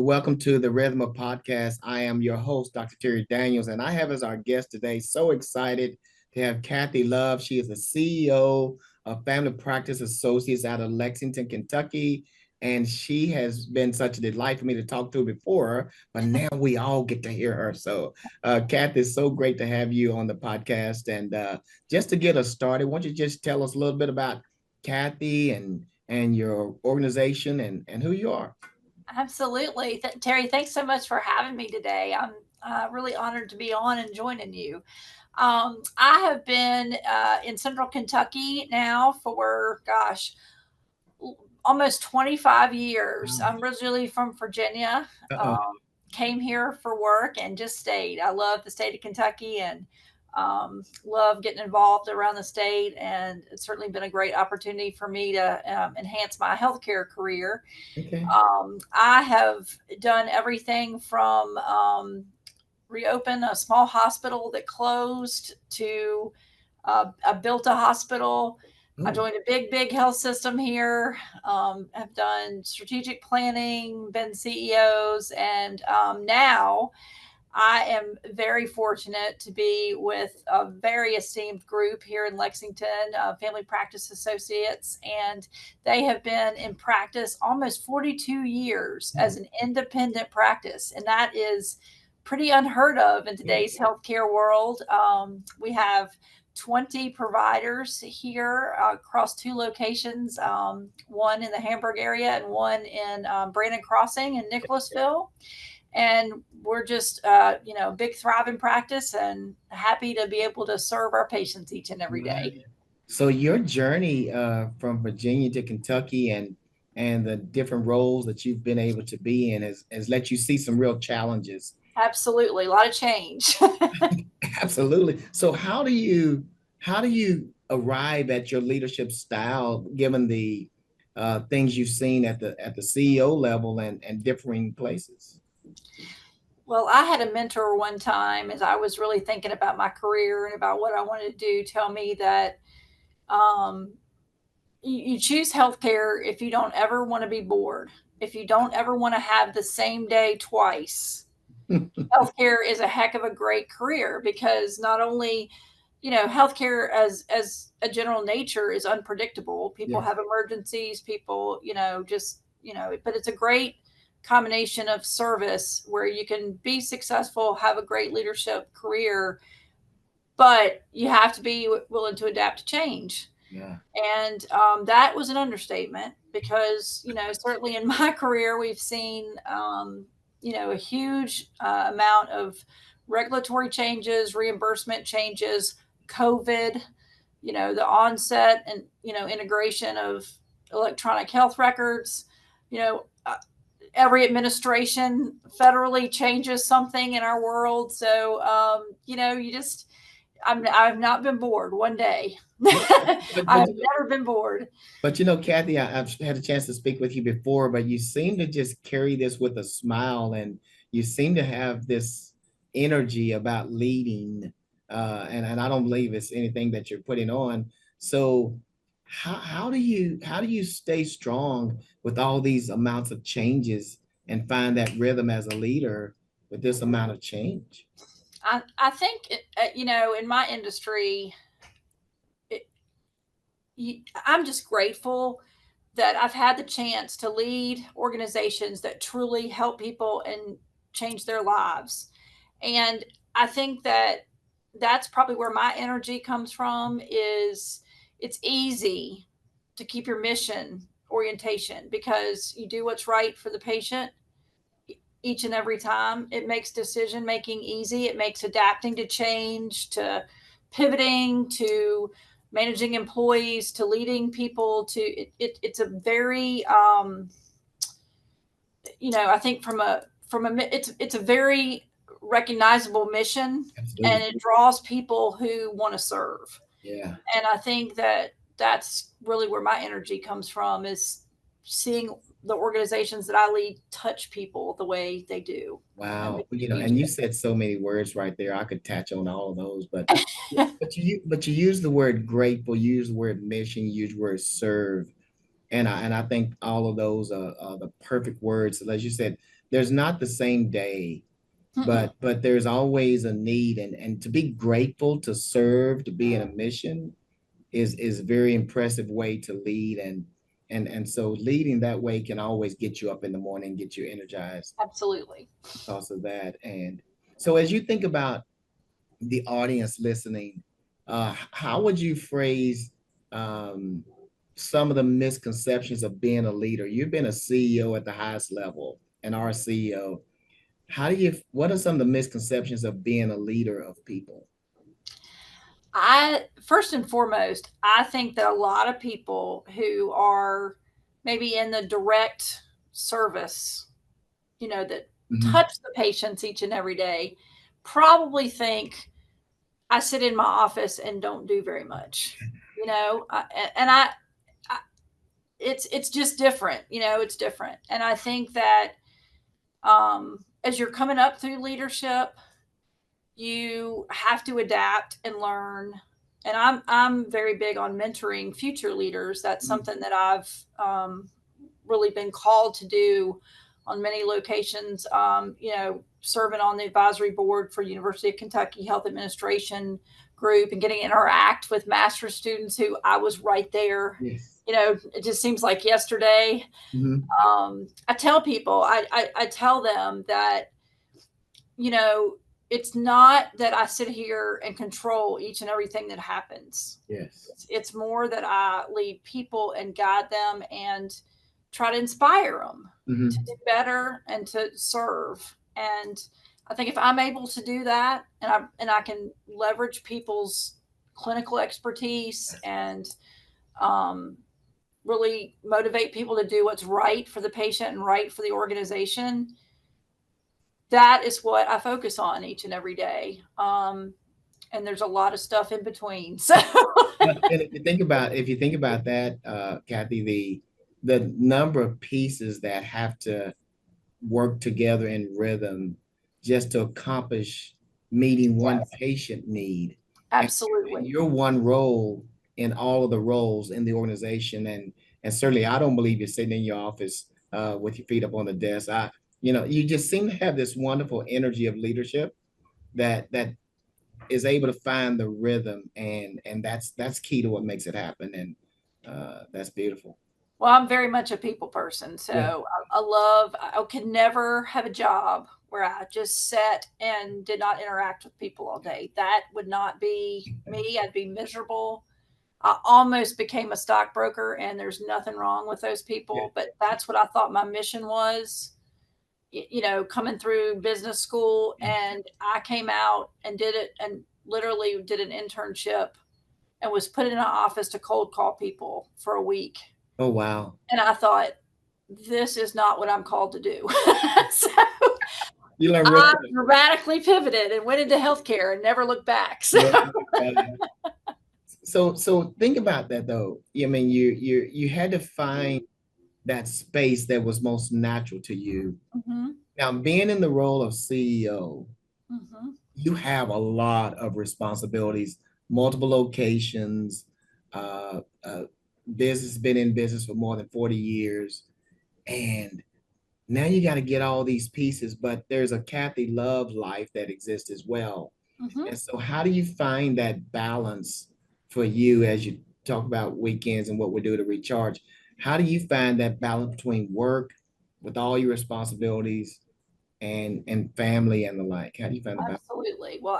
welcome to the Rhythm of Podcast. I am your host, Dr. Terry Daniels, and I have as our guest today, so excited to have Kathy Love. She is the CEO of Family Practice Associates out of Lexington, Kentucky. And she has been such a delight for me to talk to before, but now we all get to hear her. So, Kathy, it's so great to have you on the podcast. And just to get us started, why don't you just tell us a little bit about Kathy and your organization and who you are? Absolutely. Terry, thanks so much for having me today. I'm really honored to be on and joining you. I have been in Central Kentucky now for, gosh, almost 25 years. Wow. I'm originally from Virginia, Uh-oh. um, came here for work and just stayed. I love the state of Kentucky and love getting involved around the state. And it's certainly been a great opportunity for me to enhance my healthcare career. Okay. I have done everything from reopen a small hospital that closed to I built a hospital. I Oh, joined a big health system here. Have done strategic planning, been CEOs, and now I am very fortunate to be with a very esteemed group here in Lexington, Family Practice Associates, and they have been in practice almost 42 years oh, as an independent practice, and that is pretty unheard of in yeah. today's healthcare world. We have 20 providers here across two locations, one in the Hamburg area and one in Brandon Crossing and Nicholasville, and we're just big thriving practice and happy to be able to serve our patients each and every Wow. day. So your journey from Virginia to Kentucky and the different roles that you've been able to be in has let you see some real challenges. Absolutely, a lot of change. Absolutely. So how do you arrive at your leadership style given the things you've seen at the CEO level and differing places? Well, I had a mentor one time as I was really thinking about my career and about what I wanted to do tell me that um, you choose healthcare if you don't ever want to be bored, if you don't ever want to have the same day twice. Healthcare is a heck of a great career because not only healthcare as a general nature is unpredictable. People Yes. have emergencies, people just but it's a great combination of service where you can be successful, have a great leadership career, but you have to be willing to adapt to change. Yeah. And that was an understatement because, certainly in my career, we've seen, a huge amount of regulatory changes, reimbursement changes, COVID, the onset and, integration of electronic health records, you know, uh, every administration federally changes something in our world. So, you just, I've not been bored one day. Yeah. But I've but never been bored. Kathy, I've had a chance to speak with you before, but you seem to just carry this with a smile, and you seem to have this energy about leading, and I don't believe it's anything that you're putting on. So, how do you stay strong with all these amounts of changes and find that rhythm as a leader with this amount of change? I think, in my industry, it, I'm just grateful that I've had the chance to lead organizations that truly help people and change their lives. And I think that that's probably where my energy comes from is it's easy to keep your mission orientation because you do what's right for the patient each and every time. It makes decision making easy. It makes adapting to change, to pivoting, to managing employees, to leading people. To it's a very I think it's a very recognizable mission, and Absolutely. it draws people who want to serve. Yeah. And I think that that's really where my energy comes from is seeing the organizations that I lead touch people the way they do. That Wow. makes You a know, huge and you said so many words right there. I could touch on all of those, but you use the word grateful, you use the word mission, you use the word serve. And I think all of those are the perfect words. As you said, there's not the same day, Mm-mm. but there's always a need, and to be grateful to serve, to be in a mission is very impressive way to lead, and so leading that way can always get you up in the morning, get you energized Absolutely. because of that. And so as you think about the audience listening, how would you phrase um, some of the misconceptions of being a leader? You've been a CEO at the highest level, and our CEO. What are some of the misconceptions of being a leader of people? I first and foremost, I think that a lot of people who are maybe in the direct service, that Mhm. touch the patients each and every day, probably think I sit in my office and don't do very much. And I it's just different. It's different, and I think that as you're coming up through leadership, you have to adapt and learn. And I'm very big on mentoring future leaders. That's something that I've really been called to do on many locations. Serving on the advisory board for University of Kentucky Health Administration group and getting to interact with master students who I was right there. Yes. It just seems like yesterday. Mhm. I tell people, I tell them that you know, it's not that I sit here and control each and everything that happens. Yes. It's more that I lead people and guide them and try to inspire them to Mhm. do better and to serve. And I think if I'm able to do that, and I can leverage people's clinical expertise and um, really motivate people to do what's right for the patient and right for the organization, that is what I focus on each and every day. And there's a lot of stuff in between. So And if you think about that, Kathy, the number of pieces that have to work together in rhythm just to accomplish meeting one yes, patient need, and, and absolutely. your one role in all of the roles in the organization, and certainly I don't believe you're sitting in your office with your feet up on the desk. You just seem to have this wonderful energy of leadership that is able to find the rhythm, and that's key to what makes it happen, and that's beautiful. Well, I'm very much a people person. Yeah. So I could never have a job where I just sat and did not interact with people all day. That would not be me. I'd be miserable. I almost became a stockbroker, and there's nothing wrong with those Yeah. people, but that's what I thought my mission was. Coming through business school, and I came out and did it and literally did an internship and was put in an office to cold call people for a week. Oh wow. And I thought, this is not what I'm called to do. So You learn real I quick. dramatically pivoted and went into healthcare and never looked back. So Yeah. So think about that though. I mean, you had to find that space that was most natural to you. mhm, Now, being in the role of CEO, mhm, you have a lot of responsibilities, multiple locations, business, been in business for more than 40 years. And now you got to get all these pieces, but there's a Kathy Love life that exists as well. mhm. And so, how do you find that balance for you as you talk about weekends and what we do to recharge? How do you find that balance between work with all your responsibilities and family and the like? How do you find the balance? Absolutely. Well,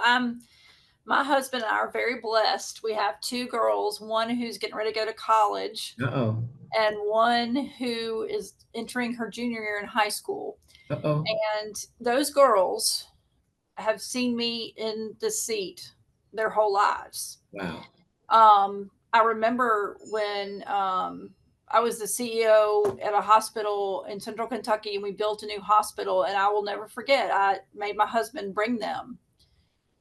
my husband and I are very blessed. We have two girls, one who's getting ready to go to college Uh-oh. and one who is entering her junior year in high school. Uh-oh. And those girls have seen me in the seat their whole lives. Wow. I remember when I was the CEO at a hospital in central Kentucky and we built a new hospital. And I will never forget, I made my husband bring them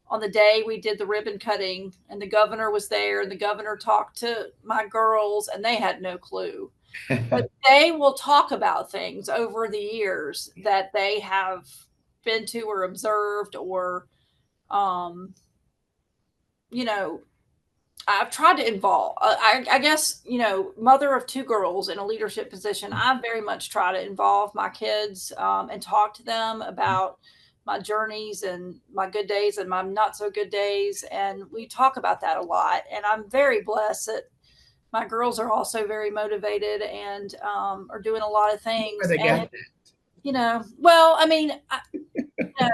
on the day we did the ribbon cutting, and the governor was there, and the governor talked to my girls, and they had no clue. But they will talk about things over the years that they have been to or observed or, um, you know, I've tried to involve. I guess mother of two girls in a leadership position. I very much try to involve my kids and talk to them about my journeys and my good days and my not so good days, and we talk about that a lot. And I'm very blessed that my girls are also very motivated and are doing a lot of Where things. they And got well, I mean, know,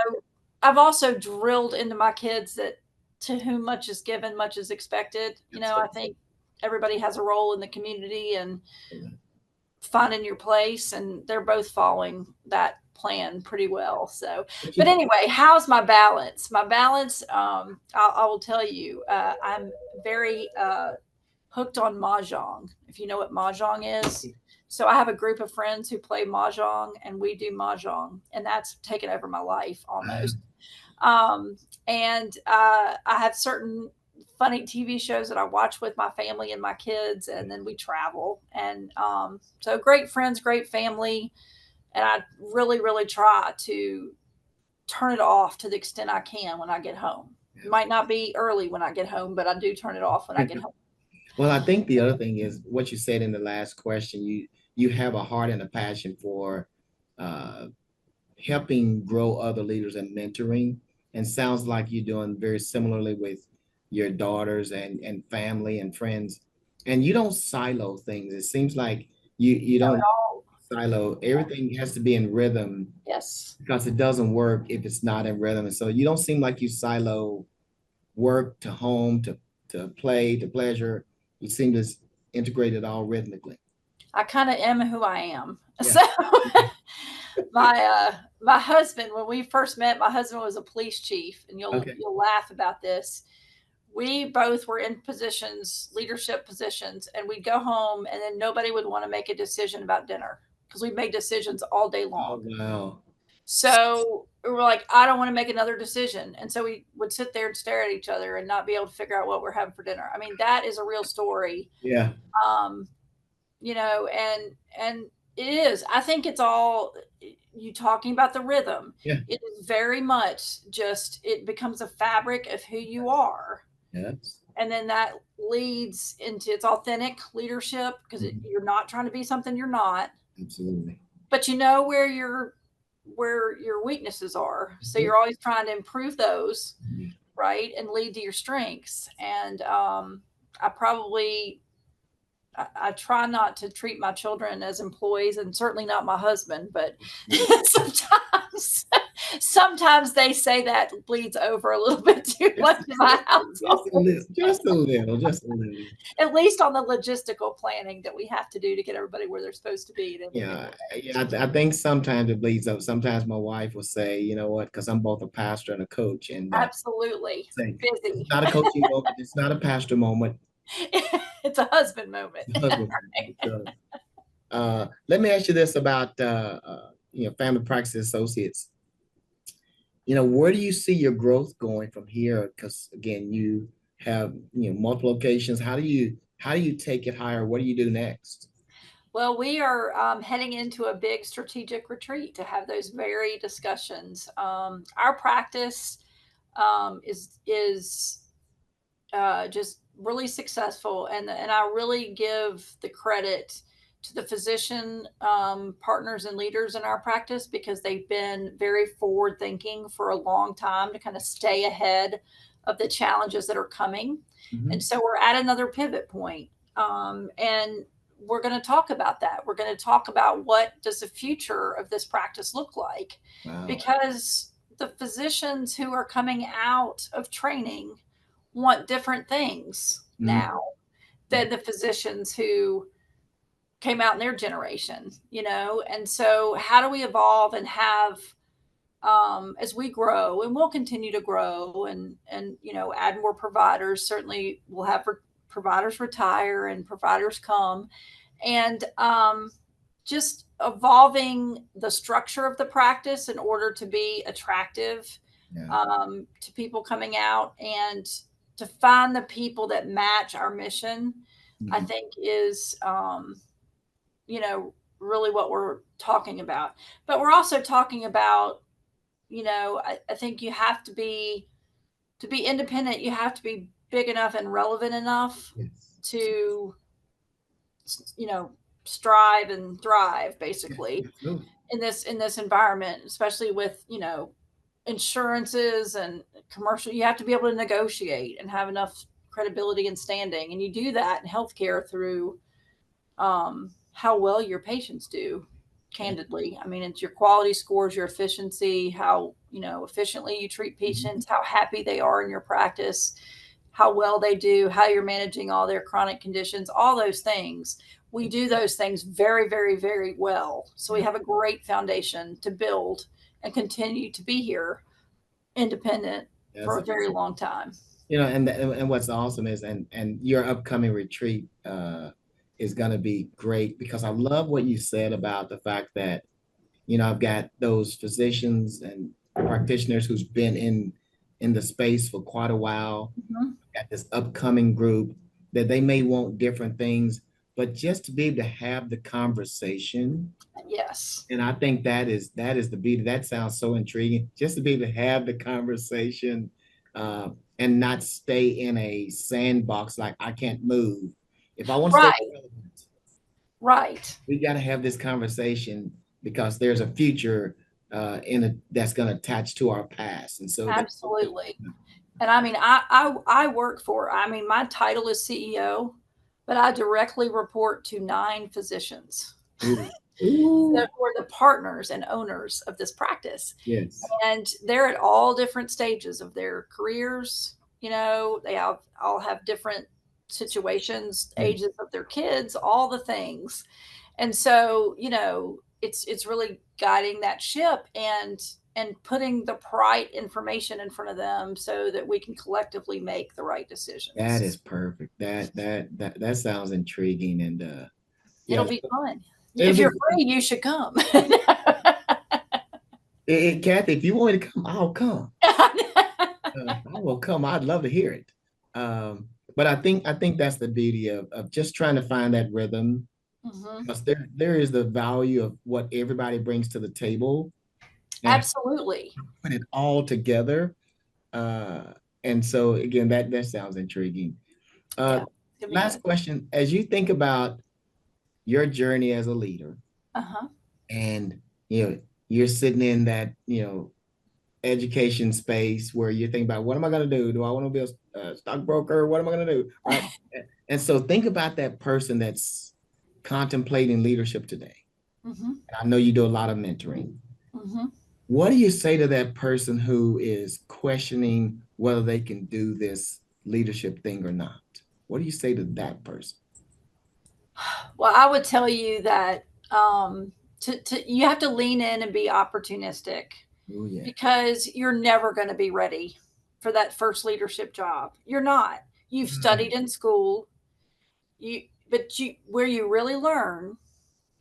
I've also drilled into my kids that to whom much is given, much is expected. I think everybody has a role in the community and finding your place, and they're both following that plan pretty well. So, but that. anyway, how's my balance? My balance, I will tell you, I'm very hooked on mahjong. If you know what mahjong is. So I have a group of friends who play mahjong, and we do mahjong, and that's taken over my life almost. Um, and I have certain funny TV shows that I watch with my family and my kids, and then we travel. And so great friends, great family, and I really, really try to turn it off to the extent I can when I get home. It might not be early when I get home, but I do turn it off when I get home. Well, I think the other thing is what you said in the last question. You have a heart and a passion for uh, helping grow other leaders and mentoring, and sounds like you're doing very similarly with your daughters and family and friends. And you don't silo things. It seems like you No, at don't all. silo. Everything has to be in rhythm Yes. because it doesn't work if it's not in rhythm. And so you don't seem like you silo work to home to play to pleasure. You seem to integrate it all rhythmically. I kind of am who I am. Yeah. So my my husband, when we first met, my husband was a police chief, and Okay. you'll laugh about this. We both were in positions, leadership positions, and we'd go home, and then nobody would want to make a decision about dinner because we made decisions all day Oh long. wow. So we were like, I don't want to make another decision, and so we would sit there and stare at each other and not be able to figure out what we're having for dinner. I mean, that is a real story. Yeah. Um, and it is. I think it's all you talking about the rhythm. Yeah. It is very much just it becomes a fabric of who you are, Yes. and then that leads into its authentic leadership because Mhm. you're not trying to be something you're not, Absolutely. but you know where your weaknesses are, so Mhm. you're always trying to improve those, Mhm. right, and lead to your strengths. And I probably I try not to treat my children as employees, and certainly not my husband, but sometimes sometimes they say that bleeds over a little bit too Just, much in my just a household. little, just a little, just a little. At least on the logistical planning that we have to do to get everybody where they're supposed to be at any Yeah, given day. yeah. I think sometimes it bleeds up. Sometimes my wife will say, you know what, because I'm both a pastor and a coach, and Absolutely. say it's Busy. not a coaching moment, it's not a pastor moment, It's a husband moment. it's a husband moment. So, let me ask you this about family practice associates. Where do you see your growth going from here? Because again, you have multiple locations. How do you take it higher? What do you do next? Well, we are heading into a big strategic retreat to have those very discussions. Our practice is just really successful, and I really give the credit to the physician partners and leaders in our practice because they've been very forward thinking for a long time to kind of stay ahead of the challenges that are coming. And Mhm. so we're at another pivot point. And we're going to talk about that. We're going to talk about what does the future of this practice look like, Wow. because the physicians who are coming out of training want different things Mhm. now than the physicians who came out in their generation, And so, how do we evolve and have, as we grow, and we'll continue to grow, and add more providers. Certainly, we'll have providers retire and providers come, and just evolving the structure of the practice in order to be attractive Yeah. to people coming out, and to find the people that match our mission, I Mhm. think is, you know, really what we're talking about. But we're also talking about, I think you have to be independent, you have to be big enough and relevant enough Yes. to, you know, strive and thrive Yes. basically Absolutely. in this environment, especially with, you know, insurances and commercial. You have to be able to negotiate and have enough credibility and standing, and you do that in healthcare through how well your patients do. Yeah. Candidly, I mean, it's your quality scores, your efficiency, how, you know, efficiently you treat Mhm. patients, how happy they are in your practice, how well they do, how you're managing all their chronic conditions, all those things. We do those things very, very, very well. So we Yeah. have a great foundation to build and continue to be here independent That's for a very long time. and what's awesome is and your upcoming retreat is going to be great because I love what you said about the fact that I've got those physicians and practitioners who's been in the space for quite a while. Mhm. Got this upcoming group that they may want different things, but just to be able to have the conversation. Yes. And I think that is the beauty. That sounds so intriguing. Just to be able to have the conversation uh, and not stay in a sandbox like I can't move. If I want to stay Right. relevant, Right. we got to have this conversation because there's a future that's going to attach to our past, and so that. Absolutely. And I mean, I work for, I mean, my title is CEO, but I directly report to 9 physicians Ooh, ooh, that were the partners and owners of this practice. yes, And they're at all different stages of their careers. You know, they have all have different situations, yes, ages of their kids, all the things. And so, you know, it's really guiding that ship and putting the right information in front of them so that we can collectively make the right that is decisions. perfect. That sounds intriguing, and It'll yeah, be fun. it'll If you're be. free, you should come. Kathy, if you want me to come, I'll come. I will come. I'd love to hear it. But I think that's the beauty of just trying to find that rhythm Hmm. because there is the value of what everybody brings to the table and Absolutely. put it all together. Uh, and so again, that sounds intriguing. Yeah, Uh, it's gonna be Last good. question: as you think about your journey as a leader, Uh-huh. and you're sitting in that education space where you think about what am I going to do? Do I want to be a stockbroker? What am I going to do? Right. And so think about that person that's contemplating leadership today. Hmm. I know you do a lot of mentoring. Hmm. What do you say to that person who is questioning whether they can do this leadership thing or not? What do you say to that person? Well, I would tell you that you have to lean in and be opportunistic Oh yeah. because you're never going to be ready for that first leadership job. You're not. You've Mm. studied in school, you but you where you really learn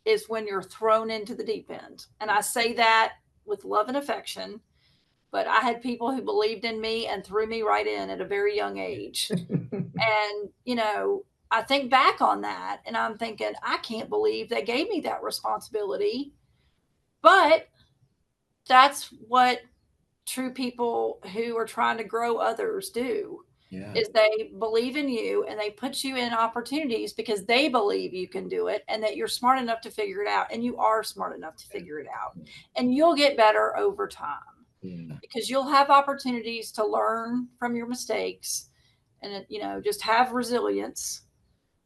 is when you're thrown into the deep end. And I say that with love and affection, but I had people who believed in me and threw me right in at a very young age. And, you know, I think back on that and I'm thinking, I can't believe they gave me that responsibility. But that's what true people who are trying to grow others do Yeah. is they believe in you and they put you in opportunities because they believe you can do it and that you're smart enough to figure it out, and you are smart enough to figure it out, and you'll get better over time Yeah. because you'll have opportunities to learn from your mistakes and, you know, just have resilience.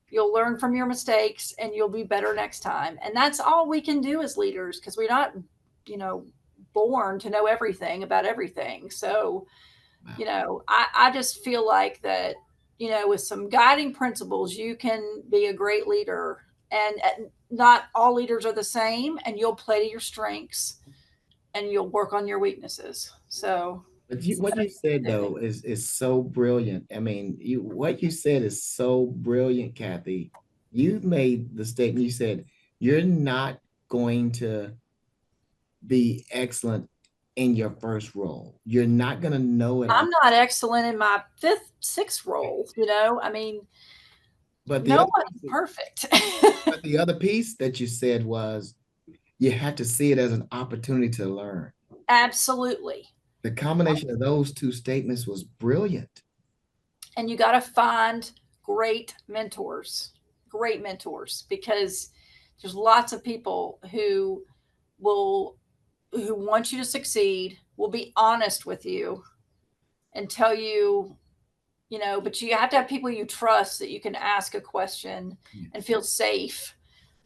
You'll learn from your mistakes and you'll be better next time. And that's all we can do as leaders because we're not, you know, born to know everything about everything. So, Wow. you know, I just feel like that, you know, with some guiding principles, you can be a great leader. And not all leaders are the same, and you'll play to your strengths and you'll work on your weaknesses. So, But what you said though is so brilliant. I mean, what you said is so brilliant, Kathy. You made the statement. You said you're not going to be excellent in your first role. You're not going to know it all. I'm not excellent in my fifth, sixth role. You know, I mean, But the no other one's piece, perfect. but the other piece that you said was you have to see it as an opportunity to learn. Absolutely. The combination of those two statements was brilliant. And you got to find great great mentors, because there's lots of people will who want you to succeed, will be honest with you and tell you, but you have to have people you trust that you can ask a question and feel safe,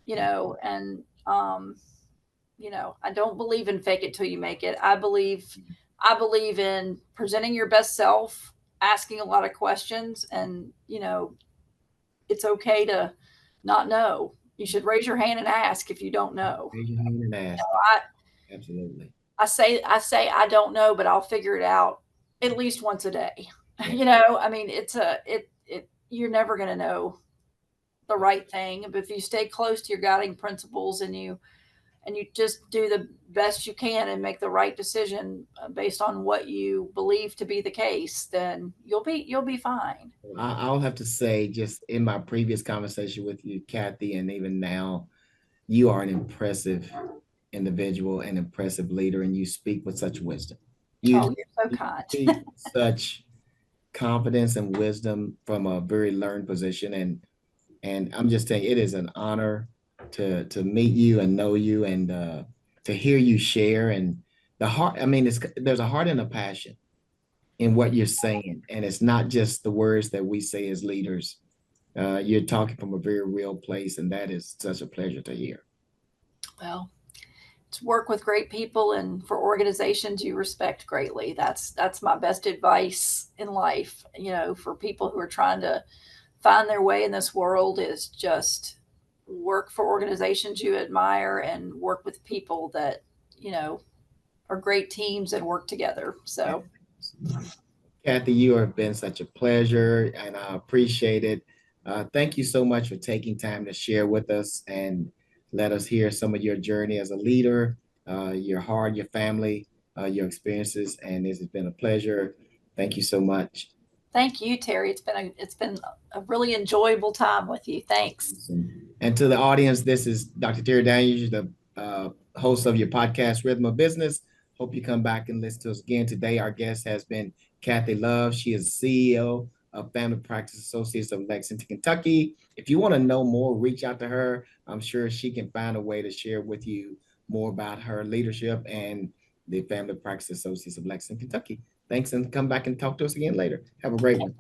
and I don't believe in fake it till you make it. I believe in presenting your best self, asking a lot of questions, and it's okay to not know. You should raise your hand and ask if you don't know. Raise your hand and You ask. know, Absolutely. I say I don't know, but I'll figure it out at least once a day. Yeah. I mean, you're never going to know the right thing, but if you stay close to your guiding principles, and you just do the best you can and make the right decision based on what you believe to be the case, then you'll be fine. I'll have to say, just in my previous conversation with you, Kathy, and even now, you are an impressive individual, an impressive leader, and you speak with such wisdom. You, Oh, you're so you kind. speak with such confidence and wisdom from a very learned position. And I'm just saying, it is an honor to meet you and know you, and to hear you share. And the heart, I mean, there's a heart and a passion in what you're saying. And it's not just the words that we say as leaders. You're talking from a very real place, and that is such a pleasure to hear. Well, to work with great people and for organizations you respect greatly. That's my best advice in life. For people who are trying to find their way in this world, is just work for organizations you admire and work with people that you know are great teams and work together. So Kathy, you have been such a pleasure, and I appreciate it. Thank you so much for taking time to share with us and let us hear some of your journey as a leader, your heart, your family, your experiences, and this has been a pleasure. Thank you so much. thank you, Terry. It's been a really enjoyable time with you. Thanks. Awesome. And to the audience, this is Dr. Terry Daniels, the host of your podcast, Rhythm of Business. Hope you come back and listen to us again. Today, our guest has been Kathy Love. She is CEO of Family Practice Associates of Lexington, Kentucky. If you want to know more, reach out to her. I'm sure she can find a way to share with you more about her leadership and the Family Practice Associates of Lexington, Kentucky. Thanks, and come back and talk to us again later. Have a great one.